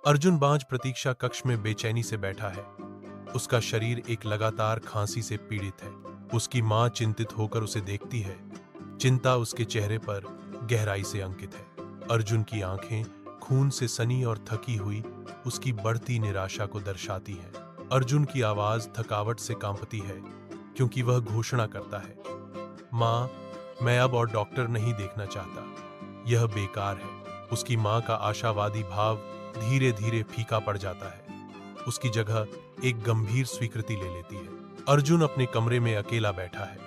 अर्जुन बांझ प्रतीक्षा कक्ष में बेचैनी से बैठा है। उसका शरीर एक लगातार खांसी से पीड़ित है। उसकी मां चिंतित होकर उसे देखती है। चिंता उसके चेहरे पर गहराई से अंकित है। अर्जुन की आंखें खून से सनी और थकी हुई उसकी बढ़ती निराशा को दर्शाती हैं। अर्जुन की आवाज थकावट से कांपती है क्योंकि वह घोषणा करता है, मां, मैं अब और डॉक्टर नहीं देखना चाहता। यह बेकार है। उसकी मां का आशावादी भाव धीरे धीरे फीका पड़ जाता है। उसकी जगह एक गंभीर स्वीकृति ले लेती है। अर्जुन अपने कमरे में अकेला बैठा है।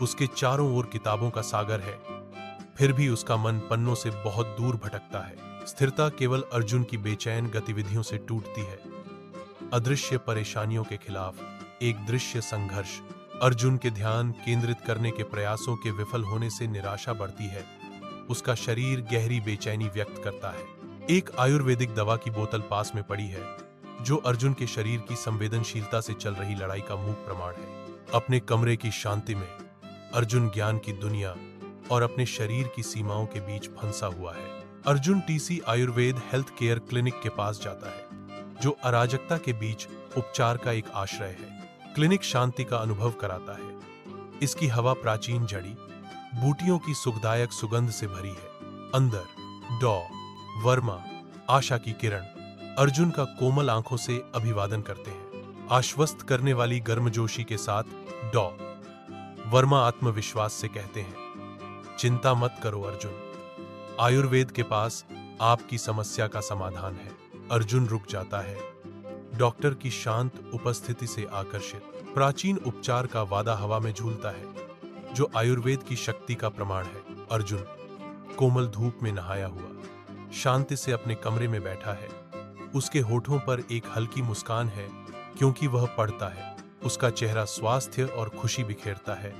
उसके चारों ओर किताबों का सागर है, फिर भी उसका मन पन्नों से बहुत दूर भटकता है। स्थिरता केवल अर्जुन की बेचैन गतिविधियों से टूटती है। अदृश्य परेशानियों के खिलाफ एक दृश्य संघर्ष। अर्जुन के ध्यान केंद्रित करने के प्रयासों के विफल होने से निराशा बढ़ती है। उसका शरीर गहरी बेचैनी व्यक्त करता है। एक आयुर्वेदिक दवा की बोतल पास में पड़ी है, जो अर्जुन के शरीर की संवेदनशीलता से चल रही लड़ाई का मूक प्रमाण है। अपने कमरे की शांति में अर्जुन ज्ञान की दुनिया और अपने शरीर की सीमाओं के बीच फंसा हुआ है। Arjun TC Ayurveda health care clinic के पास जाता है, जो अराजकता के बीच उपचार का एक आश्रय है। क्लिनिक शांति का अनुभव कराता है। इसकी हवा प्राचीन जड़ी बूटियों की सुखदायक सुगंध से भरी है। अंदर डॉ वर्मा, आशा की किरण, अर्जुन का कोमल आंखों से अभिवादन करते हैं। आश्वस्त करने वाली गर्मजोशी के साथ डॉ वर्मा आत्मविश्वास से कहते हैं, चिंता मत करो अर्जुन, आयुर्वेद के पास आपकी समस्या का समाधान है। अर्जुन रुक जाता है, डॉक्टर की शांत उपस्थिति से आकर्षित। प्राचीन उपचार का वादा हवा में झूलता है, जो आयुर्वेद की शक्ति का प्रमाण है। अर्जुन कोमल धूप में नहाया हुआ शांति से अपने कमरे में बैठा है। उसके होठों पर एक हल्की मुस्कान है, क्योंकि वह पढ़ता है। उसका चेहरा स्वास्थ्य और खुशी बिखेरता है,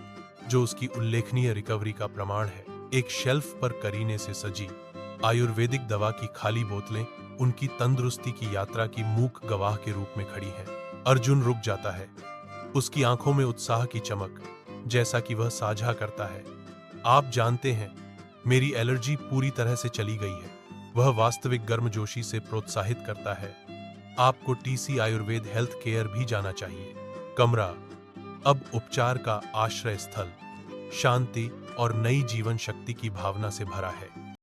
जो उसकी उल्लेखनीय रिकवरी का प्रमाण है। एक शेल्फ पर करीने से सजी आयुर्वेदिक दवा की खाली बोतलें उनकी तंदुरुस्ती की यात्रा की मूक गवाह के रूप में खड़ी हैं। अर्जुन रुक जाता है, उसकी आंखों में उत्साह की चमक, जैसा कि वह साझा करता है, आप जानते हैं, मेरी एलर्जी पूरी तरह से चली गई है। वह वास्तविक गर्मजोशी से प्रोत्साहित करता है, आपको टीसी आयुर्वेद हेल्थ केयर भी जाना चाहिए। कमरा अब उपचार का आश्रय स्थल, शांति और नई जीवन शक्ति की भावना से भरा है।